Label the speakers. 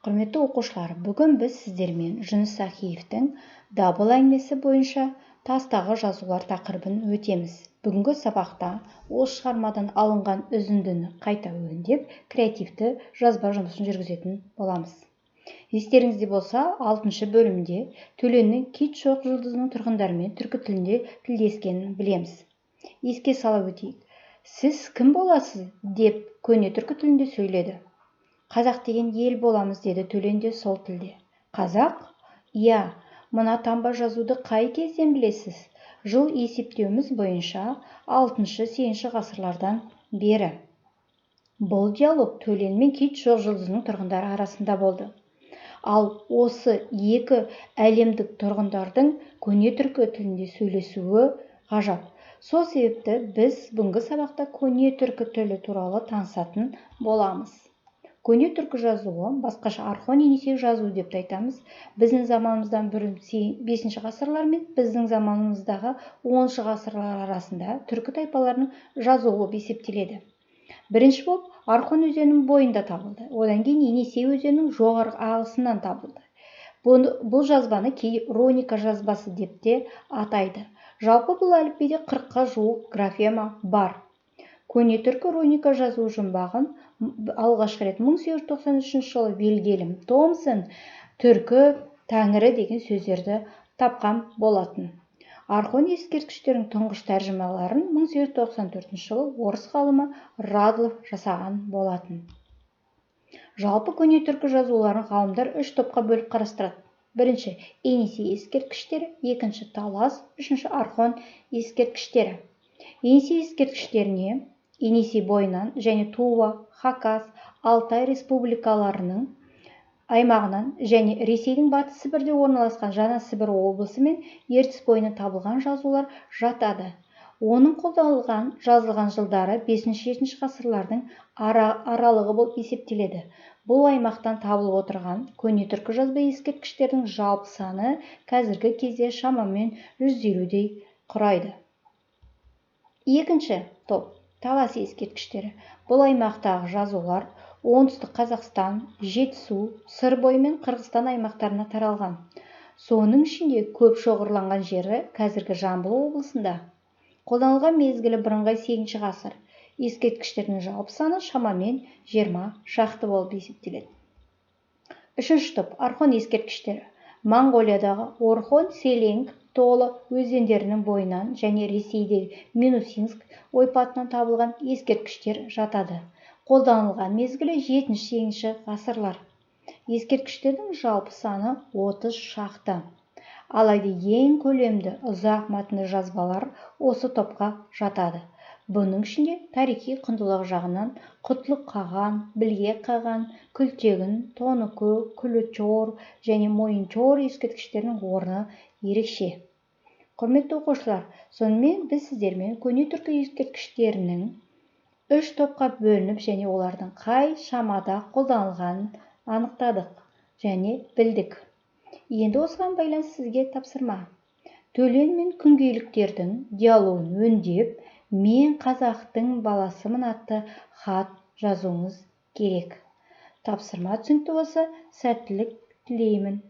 Speaker 1: Құрметті оқушылар, бүгін біз сіздермен Жүніс Сахиевтің дабыл әңгімесі бойынша тастағы жазулар тақырыбын өтеміз. Бүгінгі сабақта ол шығармадан алынған үзіндіні қайта өңдеп, креативті жазба жұмысын жүргізетін боламыз. Естеріңізде болса, 6-шы бөлімде Төленнің кит шоқ жұлдызының тұрғындарымен түркі тілінде тілдескенін білеміз. Еске сала өтейік. Сіз кім боласыз деп көне түркі тілінде сөйледі. Қазақ деген ел боламыз деді Төленде сол тілде. Қазақ? Иә, мына таңба жазуды қай кезден білесіз? Жыл есептеуіміз бойынша 6-8 ғасырлардан бері. Бұл диалог Төлен мен кит шоқ жұлдызының тұрғындары арасында болды. Ал осы екі әлемдік тұрғындардың көне түркі тілінде сөйлесуі ғажап. Сол себепті біз бүгінгі сабақта көне түркі тілі туралы танысатын боламыз. Көне түркі жазуы, басқаша орхон-енесей жазуы деп айтамыз. Біздің заманымыздан бұрын 5 ғасырлар мен біздің заманымыздағы 10 ғасырлар арасында түркі тайпаларының жазуы болып есептеледі. Бірінші болып Орхон өзенінің бойында табылды. Одан кейін Енесей өзенінің жоғарғы ағысынан табылды. Бұл жазбаны кей роника жазбасы деп те атайды. Жалпы бұл әліпбиде 40-қа жуық графема бар. Көне түркі роника жазуы жұмбағын алғашқы рет 1893 жылы Вильгельм Томсон түркі тәңірі деген сөздерді тапқан болатын. Орхон ескерткіштерінің тұңғыш тәржімаларын 1894 жылы орыс ғалымы Радлов жасаған болатын. Жалпы көне түркі жазуларын ғалымдар 3 топқа бөліп қарастырады. Бірінші Енесей ескерткіштері, екінші Талас, үшінші Орхон ескерткіштері. Енесей ескерткіштеріне Енесей бойынан және Тува, Хакас, Алтай республикаларының аймағынан және Ресейдің батыс Сібірде орналасқан Жаңа Сібір облысы мен Ертіс бойынан табылған жазулар жатады. Оның қолданылған жазылған жылдары 5-7 ғасырлардың аралығы болып есептеледі. Бұл аймақтан табылып отырған көне түркі жазба ескерткіштердің жалпы саны қазіргі кезде шамамен 150-дей құрайды. Екінші топ Талас ескерткіштері. Бұл аймақтағы жазулар оңтүстік Қазақстан, Жетісу, Сыр бойы мен Қырғызстан аймақтарына таралған. Соның ішінде көп шоғырланған жері қазіргі Жамбыл облысында. Қолданылған мезгілі бірыңғай 8 ғасыр. Ескерткіштердің жалпы саны шамамен 20 шақты болып есептеледі. Үшінші топ Орхон ескерткіштері. Моңғолиядағы Орхон, Селенг, Толы өзендерінің бойынан және Ресейдегі Минусинск ойпатынан табылған ескерткіштер жатады. Қолданылған мезгілі 7-8 ғасырлар. Ескерткіштердің жалпы саны 30 шақты. Алайда ең көлемді ұзақ мәтінді жазбалар осы топқа жатады. Бұның ішінде тарихи құндылығы жағынан Құтлық қаған, Білге қаған, Күлтегін, Тоныкөк, Күлічор және Мойынчор ескерткіштерінің орны ерекше. Құрметті оқушылар, сонымен біз сіздермен көне түркі ескерткіштерінің 3 топқа бөлініп және олардың қай шамада қолданылғанын анықтадық және білдік. Енді осыған байланысты сізге тапсырма. Төлен мен күнгейліктердің диалогын өңдеп, «Мен қазақтың баласымын» атты хат жазуыңыз керек. Тапсырма түсінікті болса, сәттілік тілеймін.